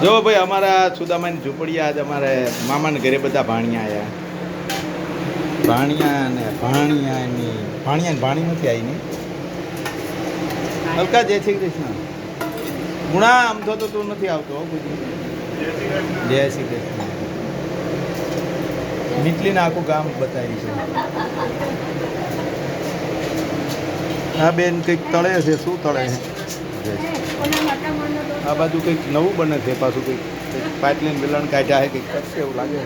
જો ભાઈ અમારા સુદામાની ઝૂંપડીયા આજ અમારે મામાને ઘરે બધા ભાણિયા આવ્યા. ભાણિયા ભાણી નથી આવી ને. હલકા જય શ્રી કૃષ્ણ. ગુણા આમ તો તું નથી આવતો બધું. જય શ્રી કૃષ્ણ. નીકળીને આખું ગામ બતાવી છે. આ બેન કંઈક તળે છે. શું તળે છે? આ બાજુ કંઈક નવું બને છે. પાછું કંઈક પાટલીને વેલણ કાઢ્યા છે. કંઈક કરશે એવું લાગે.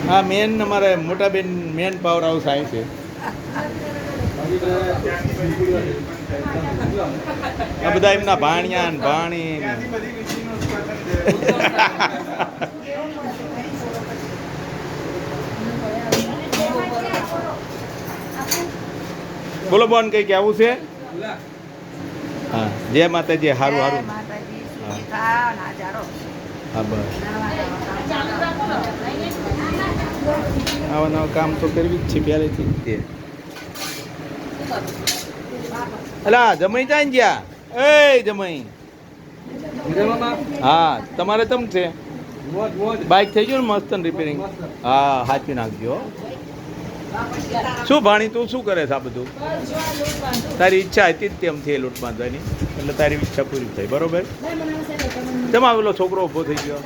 હા મેન અમારે મોટા બેન મેન પાવર હાઉસ આવે છે. આ બધા એમના ભાણિયા ને ભાણી બોલો બોન કઈ કેવું છે? હા જય માતાજી. હારું હારું. હા બસ આવા નવા કામ તો કરવી જ છે પહેલેથી જ તે. અલા જમાઈ જાય ને જ્યાં એ જમાઈ. હા તમારે તમ છે બાઇક થઈ ગયું ને મસ્ત રિપેરિંગ. હા સાચી નાખજો. શું ભાણી તું શું કરે છે આ બધું? તારી ઈચ્છા હતી જ તેમથી લૂંટ બાંધવાની એટલે તારી ઈચ્છા પૂરી થઈ. બરોબર. તેમાં આવેલો છોકરો ઊભો થઈ ગયો.